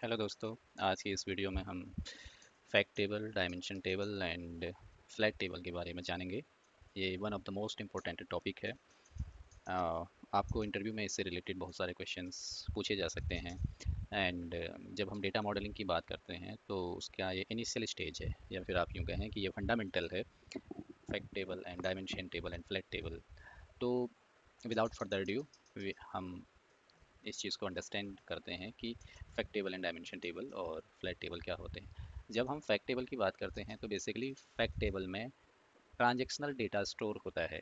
Hello दोस्तों। आज की इस वीडियो में हम fact table, dimension table and flat table के बारे में जानेंगे। ये one of the most important topic है। आपको इंटरव्यू में इससे रिलेटेड बहुत सारे क्वेश्चंस पूछे जा सकते हैं। एंड जब हम डेटा मॉडलिंग की बात करते हैं तो उसका ये इनिशियल स्टेज है, या फिर आप यूँ कहें कि ये फंडामेंटल है, fact table and dimension table and flat table. तो विदाउट फर्दर ड्यू हम इस चीज़ को अंडरस्टैंड करते हैं कि fact table and dimension table और फ्लैट टेबल क्या होते हैं। जब हम फैक्ट टेबल की बात करते हैं तो बेसिकली फैक्ट टेबल में ट्रांजैक्शनल डेटा स्टोर होता है,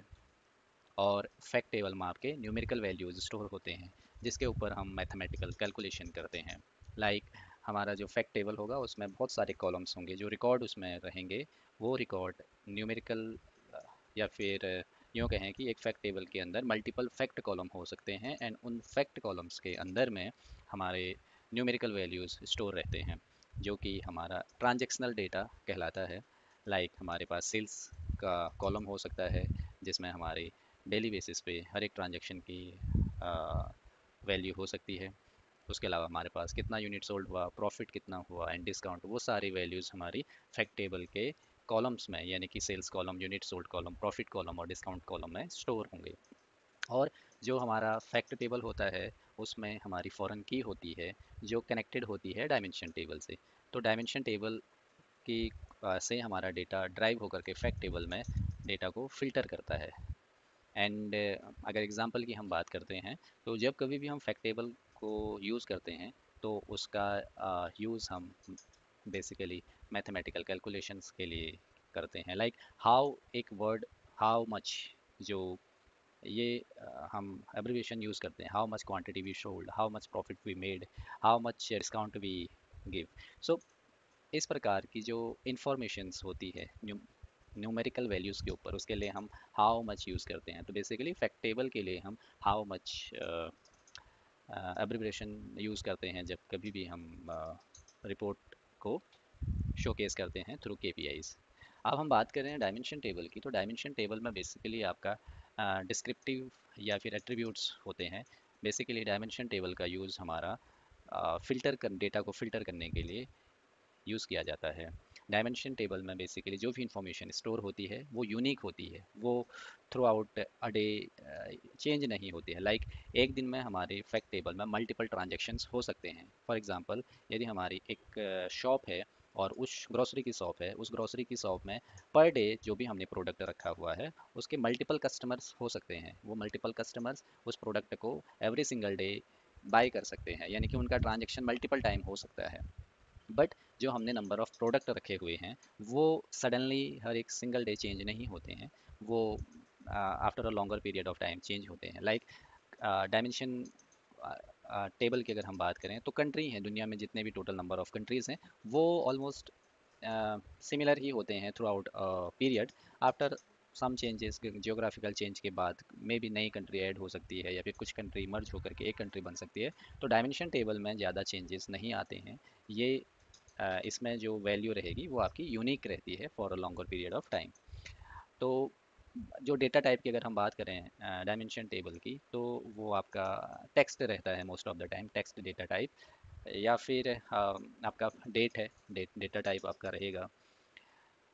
और फैक्ट टेबल में आपके न्यूमेरिकल वैल्यूज स्टोर होते हैं, जिसके ऊपर हम मैथमेटिकल कैलकुलेशन करते हैं। लाइक हमारा जो फैक्ट टेबल होगा उसमें बहुत सारे कॉलम्स होंगे, जो रिकॉर्ड उसमें रहेंगे वो रिकॉर्ड न्यूमेरिकल, या फिर यूँ कहें कि एक फैक्ट टेबल के अंदर मल्टीपल फैक्ट कॉलम हो सकते हैं, एंड उन फैक्ट कॉलम्स के अंदर में हमारे न्यूमेरिकल वैल्यूज़ स्टोर रहते हैं, जो कि हमारा ट्रांजैक्शनल डेटा कहलाता है। लाइक हमारे पास सेल्स का कॉलम हो सकता है, जिसमें हमारे डेली बेसिस पे हर एक ट्रांजैक्शन की वैल्यू हो सकती है। उसके अलावा हमारे पास कितना यूनिट सोल्ड हुआ, प्रॉफिट कितना हुआ एंड डिस्काउंट, वो सारी वैल्यूज़ हमारी फैक्ट टेबल के कॉलम्स में, यानी कि sales column, unit sold column, profit column और डिस्काउंट कॉलम में स्टोर होंगे। और जो हमारा फैक्ट टेबल होता है उसमें हमारी फॉरेन की होती है, जो कनेक्टेड होती है डायमेंशन टेबल से। तो डायमेंशन टेबल की से हमारा डेटा ड्राइव होकर के फैक्ट टेबल में डेटा को फिल्टर करता है। एंड अगर एग्जांपल की हम बात करते हैं, तो जब कभी भी हम फैक्ट टेबल को यूज़ करते हैं तो उसका यूज़ हम बेसिकली मैथमेटिकल कैलकुलेशंस के लिए करते हैं। लाइक हाउ, एक वर्ड हाउ मच, जो ये हम एब्रिविएशन यूज़ करते हैं, how much quantity we sold, how much profit we made, how much discount we give. So इस प्रकार की जो इंफॉर्मेशंस होती है न्यूमेरिकल वैल्यूज़ के ऊपर, उसके लिए हम हाउ मच यूज़ करते हैं। तो बेसिकली फैक्ट टेबल के लिए हम हाउ मच एब्रिविएशन यूज़ करते हैं जब कभी भी हम रिपोर्ट को शोकेस करते हैं थ्रू केपीआईज। अब हम बात कर रहे हैं डायमेंशन टेबल की, तो डायमेंशन टेबल में बेसिकली आपका डिस्क्रिप्टिव या फिर एट्रीब्यूट्स होते हैं। बेसिकली डायमेंशन टेबल का यूज़ हमारा फ़िल्टर कर डेटा को फ़िल्टर करने के लिए यूज़ किया जाता है। डायमेंशन टेबल में बेसिकली जो भी इंफॉर्मेशन स्टोर होती है वो यूनिक होती है, वो through out a day change नहीं होती है। लाइक एक दिन में हमारे फैक्ट टेबल में मल्टीपल ट्रांजेक्शन्स हो सकते हैं। फॉर एग्जांपल, यदि हमारी एक शॉप है और उस ग्रोसरी की शॉप है, उस ग्रोसरी की शॉप में पर डे जो भी हमने प्रोडक्ट रखा हुआ है उसके मल्टीपल कस्टमर्स हो सकते हैं। वो मल्टीपल कस्टमर्स उस प्रोडक्ट को एवरी सिंगल डे बाय कर सकते हैं, यानी कि उनका ट्रांजेक्शन मल्टीपल टाइम हो सकता है। बट जो हमने नंबर ऑफ़ प्रोडक्ट रखे हुए हैं वो सडनली हर एक सिंगल डे चेंज नहीं होते हैं, वो after a longer period of time change होते हैं। लाइक डायमेंशन टेबल की अगर हम बात करें तो कंट्री हैं, दुनिया में जितने भी टोटल नंबर ऑफ़ कंट्रीज़ हैं वो ऑलमोस्ट सिमिलर ही होते हैं throughout period. After some changes, geographical change के बाद मे भी नई कंट्री ऐड हो सकती है, या फिर कुछ कंट्री मर्ज होकर के एक कंट्री बन सकती है। तो डायमेंशन टेबल में ज़्यादा चेंजेस नहीं आते हैं। ये इसमें जो वैल्यू रहेगी वो आपकी यूनिक रहती है for a longer period of time. तो जो डेटा टाइप की अगर हम बात करें डायमेंशन टेबल की, तो वो आपका टेक्स्ट रहता है most of the time, text data type, या फिर आपका डेट है, डेटा टाइप आपका रहेगा।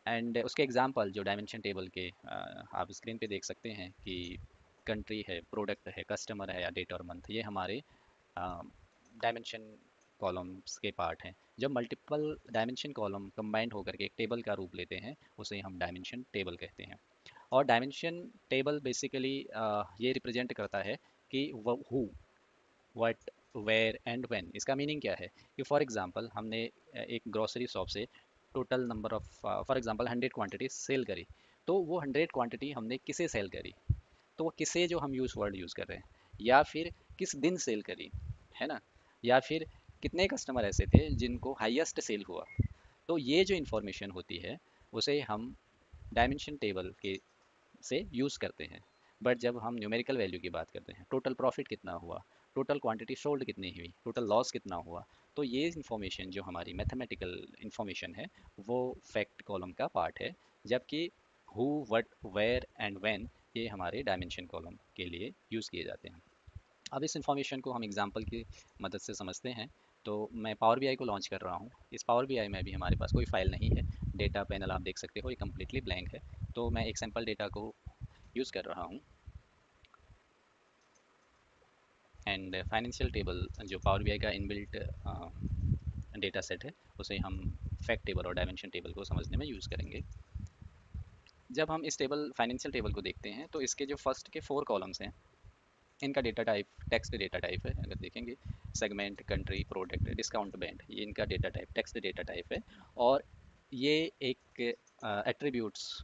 एंड उसके एग्जांपल जो डायमेंशन टेबल के आप स्क्रीन पे देख सकते हैं कि कंट्री है, प्रोडक्ट है, कस्टमर है, या डेट और मंथ, ये हमारे डायमेंशन कॉलम्स के पार्ट हैं। जब मल्टीपल डायमेंशन कॉलम कंबाइंड होकर के एक टेबल का रूप लेते हैं उसे हम डायमेंशन टेबल कहते हैं। और डायमेंशन टेबल बेसिकली ये रिप्रेजेंट करता है कि who, what, where and when. इसका मीनिंग क्या है कि फॉर एग्जांपल हमने एक ग्रोसरी शॉप से total number of, for example 100 quantity sale करी, तो वो 100 क्वांटिटी हमने किसे सेल करी, तो वो किसे जो हम वर्ड यूज़ कर रहे हैं, या फिर किस दिन सेल करी, है ना, या फिर कितने कस्टमर ऐसे थे जिनको हाईएस्ट सेल हुआ। तो ये जो इन्फॉर्मेशन होती है उसे हम डायमेंशन टेबल के से यूज़ करते हैं। बट जब हम न्यूमेरिकल वैल्यू की बात करते हैं, टोटल प्रॉफिट कितना हुआ, टोटल क्वांटिटी सोल्ड कितनी हुई, टोटल लॉस कितना हुआ, तो ये इन्फॉर्मेशन जो हमारी मैथमेटिकल इन्फॉर्मेशन है वो फैक्ट कॉलम का पार्ट है। जबकि who, what, where and when ये हमारे डायमेंशन कॉलम के लिए यूज़ किए जाते हैं। अब इस इंफॉर्मेशन को हम एग्जांपल की मदद से समझते हैं। तो मैं पावर बीआई को लॉन्च कर रहा हूँ। इस पावर बीआई में भी हमारे पास कोई फाइल नहीं है। डेटा पैनल आप देख सकते हो ये कम्प्लीटली ब्लैंक है। तो मैं एक सैम्पल डेटा को यूज़ कर रहा हूँ। एंड फाइनेंशियल टेबल जो पावर बीआई का इनबिल्ट डेटा सेट है, उसे हम फैक्ट टेबल और डायमेंशन टेबल को समझने में यूज़ करेंगे। जब हम इस टेबल फाइनेंशियल टेबल को देखते हैं तो इसके जो फर्स्ट के 4 कॉलम्स हैं, इनका data type text data type है। अगर देखेंगे segment, country, product, discount band, ये इनका data type text data type है। और ये एक एट्रीब्यूट्स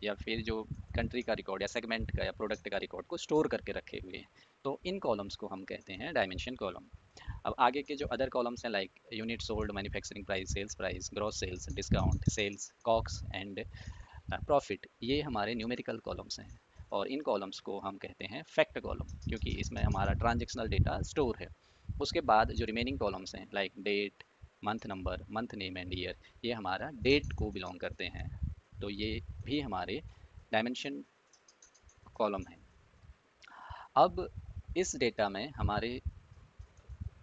या फिर जो कंट्री का रिकॉर्ड या सेगमेंट का या प्रोडक्ट का रिकॉर्ड को स्टोर करके रखे हुए हैं। तो इन कॉलम्स को हम कहते हैं डायमेंशन कॉलम। अब आगे के जो अदर कॉलम्स हैं like unit sold, manufacturing price, sales price, gross sales, discount, sales, cogs and profit, ये हमारे न्यूमेरिकल कॉलम्स हैं। और इन कॉलम्स को हम कहते हैं फैक्ट कॉलम, क्योंकि इसमें हमारा ट्रांजेक्शनल डेटा स्टोर है। उसके बाद जो रिमेनिंग कॉलम्स हैं like date, month number, month name and year, ये हमारा डेट को बिलोंग करते हैं। तो ये भी हमारे डायमेंशन कॉलम है। अब इस डेटा में हमारे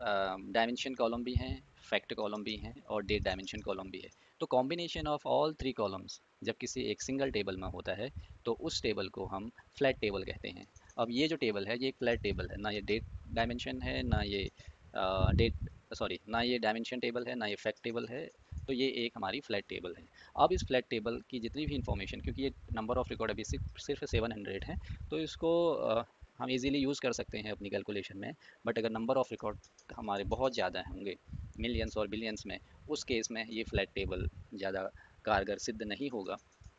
डायमेंशन कॉलम भी हैं, फैक्ट कॉलम भी हैं और डेट डायमेंशन कॉलम भी है। तो कॉम्बिनेशन ऑफ ऑल 3 कॉलम्स जब किसी एक सिंगल टेबल में होता है तो उस टेबल को हम फ्लैट टेबल कहते हैं। अब ये जो टेबल है ये एक फ्लैट टेबल है, ना ये डेट डायमेंशन है, ना ये डेट सॉरी ना ये डायमेंशन टेबल है, ना ये फैक्ट टेबल है। तो ये एक हमारी फ्लैट टेबल है। अब इस फ्लैट टेबल की जितनी भी इंफॉर्मेशन, क्योंकि ये नंबर ऑफ रिकॉर्ड अभी सिर्फ 700 है, तो इसको हम इजीली यूज़ कर सकते हैं अपनी कैलकुलेशन में। बट अगर नंबर ऑफ रिकॉर्ड हमारे बहुत ज़्यादा होंगे, मिलियंस और बिलियंस में, उस केस में ये फ्लैट टेबल ज़्यादा कारगर सिद्ध नहीं होगा।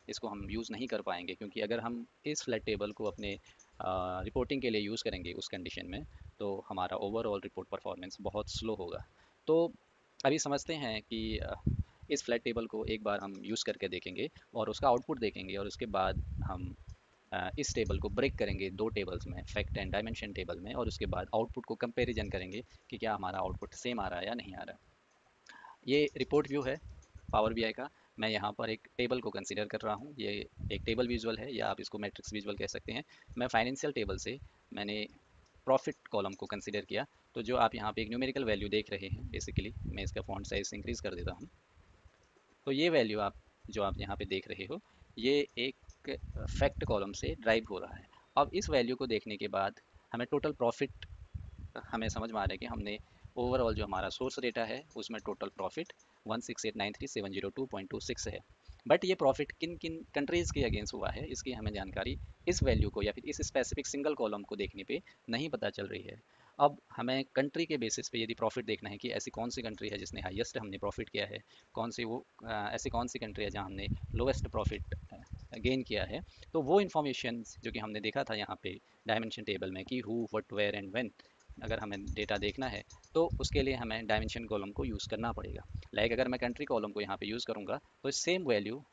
इसको हम यूज़ नहीं कर पाएंगे, क्योंकि अगर हम इस फ्लैट टेबल को अपने रिपोर्टिंग के लिए यूज़ करेंगे उस कंडीशन में, तो हमारा ओवरऑल रिपोर्ट परफॉर्मेंस बहुत स्लो होगा। तो अभी समझते हैं कि इस फ्लैट टेबल को एक बार हम यूज़ करके देखेंगे और उसका आउटपुट देखेंगे, और उसके बाद हम इस टेबल को ब्रेक करेंगे 2 टेबल्स में, फैक्ट एंड डायमेंशन टेबल में, और उसके बाद आउटपुट को कंपैरिजन करेंगे कि क्या हमारा आउटपुट सेम आ रहा है या नहीं आ रहा। ये रिपोर्ट व्यू है पावर बीआई का। मैं यहाँ पर एक टेबल को कंसीडर कर रहा हूँ। ये एक टेबल विजुअल है या आप इसको मैट्रिक्स विजुअल कह सकते हैं। मैं फाइनेंशियल टेबल से मैंने प्रॉफिट कॉलम को कंसीडर किया। तो जो आप यहाँ पे एक न्यूमेरिकल वैल्यू देख रहे हैं, बेसिकली मैं इसका फॉन्ट साइज इंक्रीज कर देता हूँ। तो ये वैल्यू आप जो आप यहाँ पे देख रहे हो, ये एक फैक्ट कॉलम से ड्राइव हो रहा है। अब इस वैल्यू को देखने के बाद हमें टोटल प्रॉफिट हमें समझ में आ रहा है कि हमने ओवरऑल जो हमारा सोर्स डेटा है उसमें टोटल प्रॉफिट 16893,702.26 है। बट ये प्रॉफिट किन किन कंट्रीज़ के अगेंस्ट हुआ है, इसकी हमें जानकारी इस वैल्यू को या फिर इस स्पेसिफिक सिंगल कॉलम को देखने पे नहीं पता चल रही है। अब हमें कंट्री के बेसिस पे यदि प्रॉफिट देखना है कि ऐसी कौन सी कंट्री है जिसने हाईएस्ट हमने प्रॉफिट किया है, कौन सी वो ऐसी कौन सी कंट्री है जहाँ हमने लोएस्ट प्रॉफिट गेन किया है। तो वो इन्फॉर्मेशन जो कि हमने देखा था यहाँ पे डायमेंशन टेबल में कि who, what, where and when, अगर हमें डेटा देखना है तो उसके लिए हमें डायमेंशन कॉलम को यूज़ करना पड़ेगा। लाइक अगर मैं कंट्री कॉलम को यहाँ पे यूज़ करूँगा तो सेम वैल्यू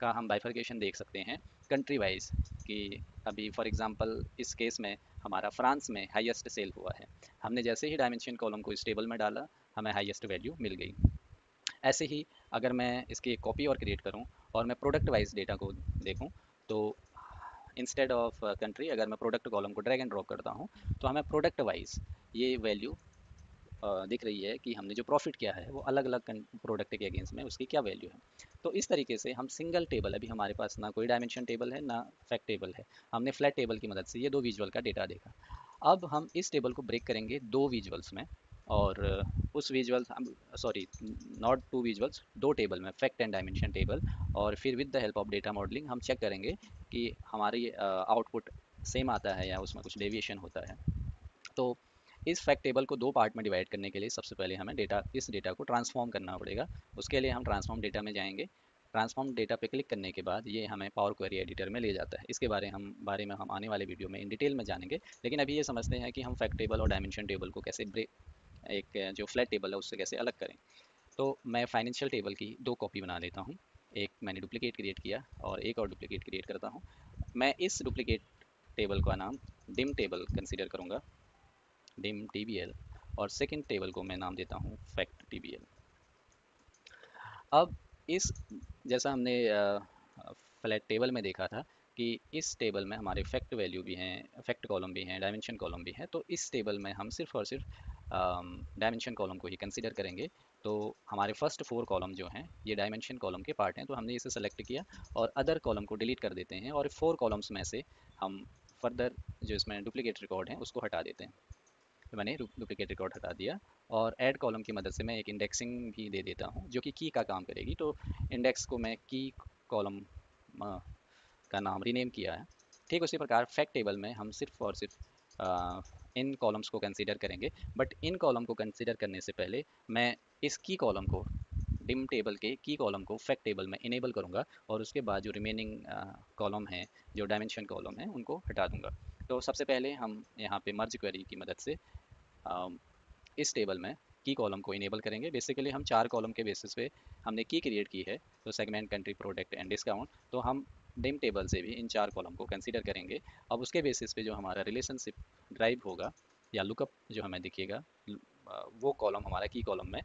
का हम बाइफर्केशन देख सकते हैं कंट्री वाइज, कि अभी फॉर एग्जांपल इस केस में हमारा फ्रांस में हाईएस्ट सेल हुआ है। हमने जैसे ही डायमेंशन कॉलम को इस टेबल में डाला, हमें हाईएस्ट वैल्यू मिल गई। ऐसे ही अगर मैं इसकी एक कॉपी और क्रिएट करूं और मैं प्रोडक्ट वाइज डेटा को देखूं, तो इंस्टेड ऑफ कंट्री अगर मैं प्रोडक्ट कॉलम को ड्रैग एंड ड्रॉप करता हूं, तो हमें प्रोडक्ट वाइज ये वैल्यू दिख रही है कि हमने जो प्रॉफिट किया है वो अलग अलग प्रोडक्ट के अगेंस्ट में उसकी क्या वैल्यू है। तो इस तरीके से हम सिंगल टेबल, अभी हमारे पास ना कोई डायमेंशन टेबल है ना फैक्ट टेबल है, हमने फ्लैट टेबल की मदद से ये 2 विजुअल का डेटा देखा। अब हम इस टेबल को ब्रेक करेंगे 2 विजुअल्स में, और उस visual sorry not 2 visuals, 2 table में, फैक्ट एंड डायमेंशन टेबल। और फिर with the help of data modelling हम चेक करेंगे कि हमारी आउटपुट सेम आता है या उसमें कुछ डेविएशन होता है। तो इस फैक्ट टेबल को 2 पार्ट में डिवाइड करने के लिए सबसे पहले हमें इस डेटा को ट्रांसफॉर्म करना पड़ेगा। उसके लिए हम ट्रांसफॉर्म डेटा में जाएंगे। ट्रांसफॉर्म डेटा पे क्लिक करने के बाद ये हमें पावर क्वेरी एडिटर में ले जाता है। इसके बारे में हम आने वाले वीडियो में इन डिटेल में जानेंगे। लेकिन अभी ये समझते हैं कि हम फैक्ट टेबल और डायमेंशन टेबल को कैसे एक जो फ्लैट टेबल है उससे कैसे अलग करें। तो मैं फाइनेंशियल टेबल की 2 कॉपी बना लेता हूँ। एक मैंने डुप्लीकेट क्रिएट किया और एक और डुप्लीकेट क्रिएट करता हूँ। मैं इस डुप्लीकेट टेबल का नाम डिम टेबल कंसीडर करूँगा, डिम टीबीएल, और सेकंड टेबल को मैं नाम देता हूँ फैक्ट टीबीएल। अब इस जैसा हमने फ्लैट टेबल में देखा था कि इस टेबल में हमारे फैक्ट वैल्यू भी हैं, फैक्ट कॉलम भी हैं, डायमेंशन कॉलम भी है। तो इस टेबल में हम सिर्फ और सिर्फ डायमेंशन कॉलम को ही कंसीडर करेंगे। तो हमारे फर्स्ट 4 कॉलम जो हैं ये डायमेंशन कॉलम के पार्ट हैं, तो हमने इसे सेलेक्ट किया और अदर कॉलम को डिलीट कर देते हैं और 4 कॉलम्स में से हम फर्दर जो इसमें डुप्लीकेट रिकॉर्ड है उसको हटा देते हैं। तो मैंने डुप्लीकेट रिकॉर्ड हटा दिया और ऐड कॉलम की मदद से मैं एक इंडेक्सिंग भी दे देता हूँ जो कि की का काम करेगी। तो इंडेक्स को मैं की कॉलम का नाम रीनेम किया है। ठीक उसी प्रकार फैक्ट टेबल में हम सिर्फ और सिर्फ इन कॉलम्स को कंसीडर करेंगे, बट इन कॉलम को कंसीडर करने से पहले मैं इस की कॉलम को, डिम टेबल के की कॉलम को फैक्ट टेबल में इनेबल करूंगा और उसके बाद जो रिमेनिंग कॉलम है, जो डायमेंशन कॉलम है, उनको हटा दूंगा। तो सबसे पहले हम यहाँ पे मर्ज क्वेरी की मदद से इस टेबल में की कॉलम को इनेबल करेंगे। बेसिकली हम 4 कॉलम के बेसिस पे हमने की क्रिएट की है, तो segment, country, product and discount. तो हम डिम टेबल से भी इन 4 कॉलम को कंसीडर करेंगे। अब उसके बेसिस पे जो हमारा रिलेशनशिप ड्राइव होगा या लुकअप जो हमें दिखेगा, वो कॉलम हमारा की कॉलम में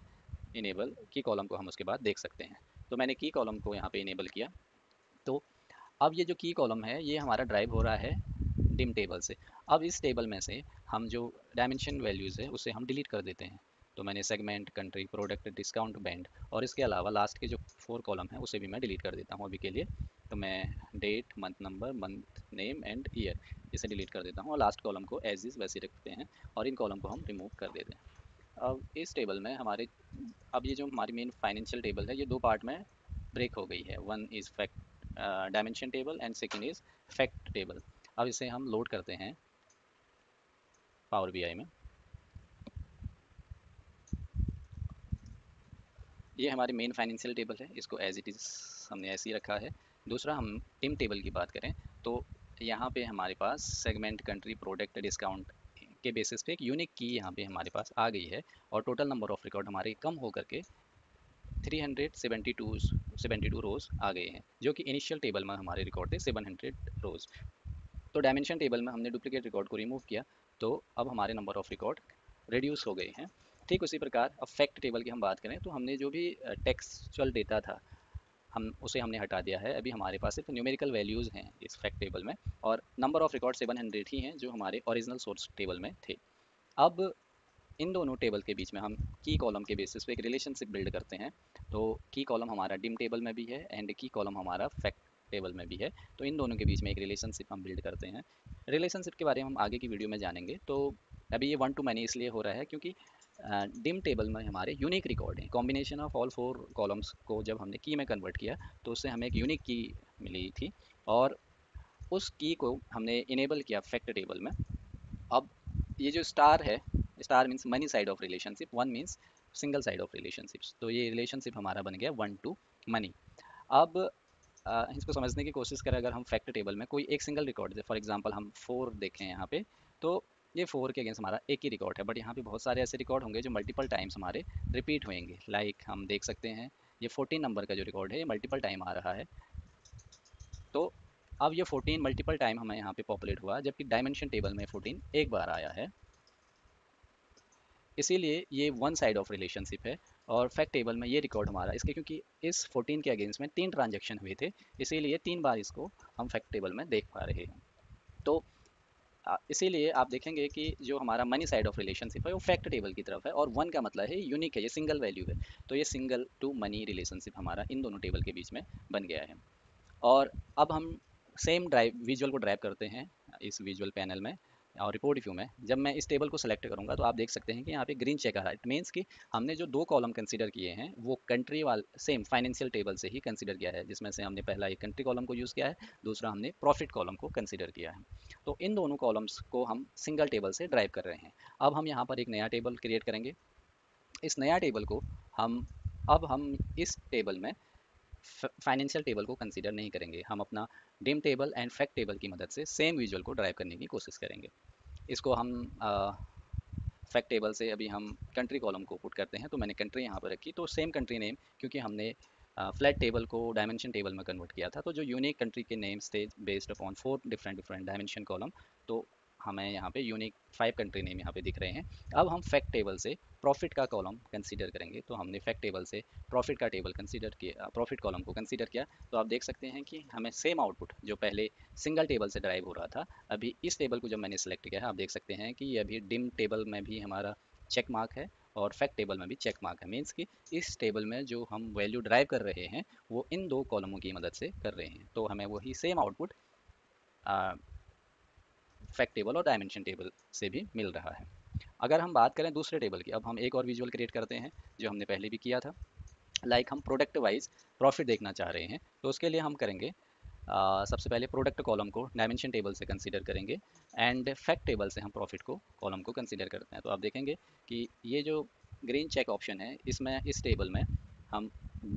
इनेबल, की कॉलम को हम उसके बाद देख सकते हैं। तो मैंने की कॉलम को यहाँ पे इनेबल किया। तो अब ये जो की कॉलम है ये हमारा ड्राइव हो रहा है डिम टेबल से। अब इस टेबल में से हम जो डायमेंशन वैल्यूज़ है उसे हम डिलीट कर देते हैं। तो मैंने segment, country, product, discount, band और इसके अलावा लास्ट के जो 4 कॉलम है उसे भी मैं डिलीट कर देता हूँ अभी के लिए। तो मैं date, month number, month name and year इसे डिलीट कर देता हूँ और लास्ट कॉलम को एज इज़ वैसे रखते हैं और इन कॉलम को हम रिमूव कर देते हैं। अब इस टेबल में हमारे, अब ये जो हमारी मेन फाइनेंशियल टेबल है ये 2 पार्ट में ब्रेक हो गई है। One is fact dimension table and second is fact table. अब इसे हम लोड करते हैं पावर बीआई में। ये हमारी मेन फाइनेंशियल टेबल है, इसको एज इट इज़ हमने ऐसे ही रखा है। दूसरा हम टिम टेबल की बात करें तो यहाँ पे हमारे पास सेगमेंट, कंट्री, प्रोडक्ट, डिस्काउंट के बेसिस पे एक यूनिक की यहाँ पे हमारे पास आ गई है और टोटल नंबर ऑफ रिकॉर्ड हमारे कम होकर के 372 रोज़ आ गए हैं, जो कि इनिशियल टेबल में हमारे रिकॉर्ड थे 700 रोज़। तो डायमेंशन टेबल में हमने डुप्लीकेट रिकॉर्ड को रिमूव किया, तो अब हमारे नंबर ऑफ रिकॉर्ड रिड्यूस हो गए हैं। ठीक उसी प्रकार अब फैक्ट टेबल की हम बात करें तो हमने जो भी टेक्सचुअल डेटा था हम उसे हमने हटा दिया है। अभी हमारे पास सिर्फ न्यूमेरिकल वैल्यूज़ हैं इस फैक्ट टेबल में और नंबर ऑफ रिकॉर्ड 700 ही हैं जो हमारे ओरिजिनल सोर्स टेबल में थे। अब इन दोनों टेबल के बीच में हम की कॉलम के बेसिस पे एक रिलेशनशिप बिल्ड करते हैं। तो की कॉलम हमारा डिम टेबल में भी है एंड की कॉलम हमारा फैक्ट टेबल में भी है। तो इन दोनों के बीच में एक रिलेशनशिप हम बिल्ड करते हैं। रिलेशनशिप के बारे में हम आगे की वीडियो में जानेंगे। तो अभी ये 1 to मैनी इसलिए हो रहा है क्योंकि डिम टेबल में हमारे यूनिक रिकॉर्ड हैं। कॉम्बिनेशन ऑफ ऑल 4 कॉलम्स को जब हमने की में कन्वर्ट किया तो उससे हमें एक यूनिक की मिली थी और उस की को हमने इनेबल किया फैक्ट टेबल में। अब ये जो स्टार है, star means money side of relationship, one means single side of relationships. तो ये रिलेशनशिप हमारा बन गया 1 to मनी। अब इसको समझने की कोशिश करें, अगर हम फैक्ट टेबल में कोई एक single record they, for example हम 4 देखें यहाँ पे, तो ये 4 के अगेंस्ट हमारा एक ही रिकॉर्ड है, बट यहाँ पे बहुत सारे ऐसे रिकॉर्ड होंगे जो मल्टीपल टाइम्स हमारे रिपीट होंगे। लाइक हम देख सकते हैं ये 14 नंबर का जो रिकॉर्ड है ये मल्टीपल टाइम आ रहा है। तो अब ये 14 मल्टीपल टाइम हमें यहाँ पे पॉपुलेट हुआ, जबकि डायमेंशन टेबल में 14 एक बार आया है। इसीलिए ये वन साइड ऑफ रिलेशनशिप है। और फैक्ट टेबल में ये रिकॉर्ड हमारा इसके, क्योंकि इस 14 के अगेंस्ट में 3 ट्रांजेक्शन हुए थे, इसीलिए 3 बार इसको हम फैक्ट टेबल में देख पा रहे हैं। तो इसीलिए आप देखेंगे कि जो हमारा मनी साइड ऑफ रिलेशनशिप है वो फैक्ट टेबल की तरफ है और वन का मतलब है यूनिक है, ये सिंगल वैल्यू है। तो ये सिंगल टू मनी रिलेशनशिप हमारा इन दोनों टेबल के बीच में बन गया है। और अब हम सेम ड्राइव विजुअल को ड्राइव करते हैं इस विजुअल पैनल में और रिपोर्ट व्यू में। जब मैं इस टेबल को सेलेक्ट करूंगा तो आप देख सकते हैं कि यहाँ पे ग्रीन चेक आ रहा है। इट मीन्स कि हमने जो 2 कॉलम कंसीडर किए हैं वो कंट्री वाल सेम फाइनेंशियल टेबल से ही कंसीडर किया है, जिसमें से हमने पहला एक कंट्री कॉलम को यूज़ किया है, दूसरा हमने प्रॉफिट कॉलम को कंसीडर किया है। तो इन दोनों कॉलम्स को हम सिंगल टेबल से ड्राइव कर रहे हैं। अब हम यहाँ पर एक नया टेबल क्रिएट करेंगे। इस नया टेबल को हम, अब हम इस टेबल में फाइनेंशियल टेबल को कंसीडर नहीं करेंगे, हम अपना dim table and fact table की मदद से सेम विजुअल को ड्राइव करने की कोशिश करेंगे। इसको हम फैक्ट टेबल से अभी हम कंट्री कॉलम को पुट करते हैं, तो मैंने कंट्री यहाँ पर रखी। तो सेम कंट्री नेम, क्योंकि हमने फ्लैट टेबल को डायमेंशन टेबल में कन्वर्ट किया था, तो जो यूनिक कंट्री के नेम्स थे based upon 4 different different dimension column, तो हमें यहाँ पे यूनिक 5 कंट्री नेम यहाँ पे दिख रहे हैं। अब हम फैक्ट टेबल से प्रॉफिट का कॉलम कंसीडर करेंगे। तो हमने फैक्ट टेबल से प्रॉफिट का टेबल कंसीडर किया, प्रॉफिट कॉलम को कंसीडर किया। तो आप देख सकते हैं कि हमें सेम आउटपुट जो पहले सिंगल टेबल से ड्राइव हो रहा था, अभी इस टेबल को जब मैंने सेलेक्ट किया है आप देख सकते हैं कि ये अभी डिम टेबल में भी हमारा चेक मार्क है और फैक्ट टेबल में भी चेक मार्क है। मीन्स कि इस टेबल में जो हम वैल्यू ड्राइव कर रहे हैं वो इन दो कॉलमों की मदद से कर रहे हैं, तो हमें वही सेम आउटपुट फैक्ट टेबल और डायमेंशन टेबल से भी मिल रहा है। अगर हम बात करें दूसरे टेबल की, अब हम एक और विजुअल क्रिएट करते हैं जो हमने पहले भी किया था। हम प्रोडक्ट वाइज प्रॉफिट देखना चाह रहे हैं, तो उसके लिए हम करेंगे सबसे पहले प्रोडक्ट कॉलम को डायमेंशन टेबल से कंसीडर करेंगे एंड फैक्ट टेबल से हम प्रॉफिट को कॉलम को कंसीडर करते हैं। तो आप देखेंगे कि ये जो ग्रीन चेक ऑप्शन है, इसमें इस टेबल में हम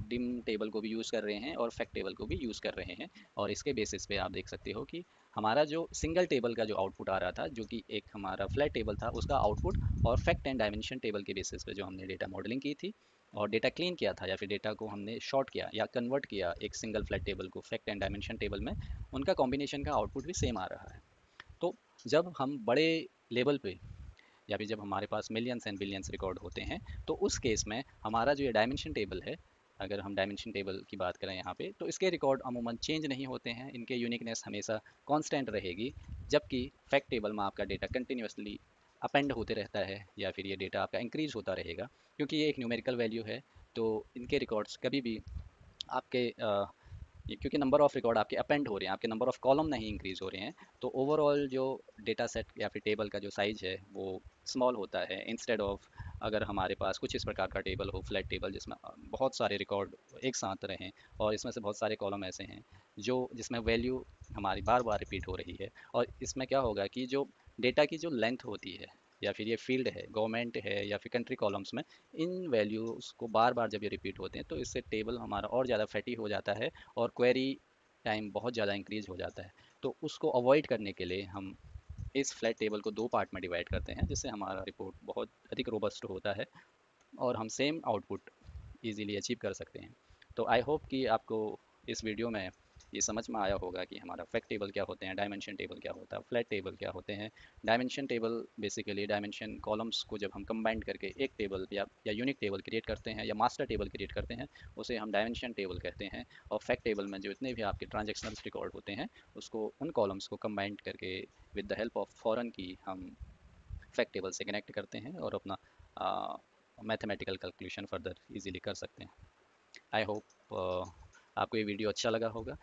डिम टेबल को भी यूज़ कर रहे हैं और फैक्ट टेबल को भी यूज़ कर रहे हैं, और इसके बेसिस पे आप देख सकते हो कि हमारा जो सिंगल टेबल का जो आउटपुट आ रहा था, जो कि एक हमारा फ्लैट टेबल था, उसका आउटपुट और फैक्ट एंड डायमेंशन टेबल के बेसिस पे जो हमने डेटा मॉडलिंग की थी और डेटा क्लीन किया था, या फिर डेटा को हमने शॉर्ट किया या कन्वर्ट किया एक सिंगल फ्लैट टेबल को फैक्ट एंड डायमेंशन टेबल में, उनका कॉम्बिनेशन का आउटपुट भी सेम आ रहा है। तो जब हम बड़े लेवल पे या फिर जब हमारे पास मिलियंस एंड बिलियंस रिकॉर्ड होते हैं, तो उस केस में हमारा जो ये डायमेंशन टेबल है, अगर हम डायमेंशन टेबल की बात करें यहाँ पे, तो इसके रिकॉर्ड अमूमन चेंज नहीं होते हैं, इनके यूनिकनेस हमेशा कांस्टेंट रहेगी। जबकि फैक्ट टेबल में आपका डेटा कंटिन्यूसली अपेंड होते रहता है या फिर ये डेटा आपका इंक्रीज होता रहेगा, क्योंकि ये एक न्यूमेरिकल वैल्यू है। तो इनके रिकॉर्ड्स कभी भी आपके क्योंकि नंबर ऑफ रिकॉर्ड आपके अपेंड हो रहे हैं, आपके नंबर ऑफ कॉलम नहीं इंक्रीज हो रहे हैं, तो ओवरऑल जो डेटा सेट या फिर टेबल का जो साइज है वो स्मॉल होता है। इंस्टेड ऑफ अगर हमारे पास कुछ इस प्रकार का टेबल हो, फ्लैट टेबल, जिसमें बहुत सारे रिकॉर्ड एक साथ रहें और इसमें से बहुत सारे कॉलम ऐसे हैं जो जिसमें वैल्यू हमारी बार बार रिपीट हो रही है, और इसमें क्या होगा कि जो डेटा की जो लेंथ होती है या फिर ये फील्ड है, गवर्नमेंट है या फिर कंट्री कॉलम्स में, इन वैल्यूज़ को बार बार जब ये रिपीट होते हैं तो इससे टेबल हमारा और ज़्यादा फैटी हो जाता है और क्वेरी टाइम बहुत ज़्यादा इंक्रीज हो जाता है। तो उसको अवॉइड करने के लिए हम इस फ्लैट टेबल को दो पार्ट में डिवाइड करते हैं, जिससे हमारा रिपोर्ट बहुत अधिक रोबस्ट होता है और हम सेम आउटपुट इजीली अचीव कर सकते हैं। तो आई होप कि आपको इस वीडियो में ये समझ में आया होगा कि हमारा फैक्ट टेबल क्या होते हैं, डायमेंशन टेबल क्या होता है, फ्लैट टेबल क्या होते हैं। Dimension table basically dimension columns को जब हम कंबाइन करके एक टेबल या यूनिक टेबल क्रिएट करते हैं या मास्टर टेबल क्रिएट करते हैं, उसे हम डायमेंशन टेबल कहते हैं। और फैक्ट टेबल में जो इतने भी आपके ट्रांजेक्शनल रिकॉर्ड होते हैं, उसको उन कॉलम्स को कंबाइन करके with the help of foreign की हम फैक्ट टेबल से कनेक्ट करते हैं और अपना मैथमेटिकल कैलकुलेशन फर्दर इजीली कर सकते हैं। आई होप आपको ये वीडियो अच्छा लगा होगा।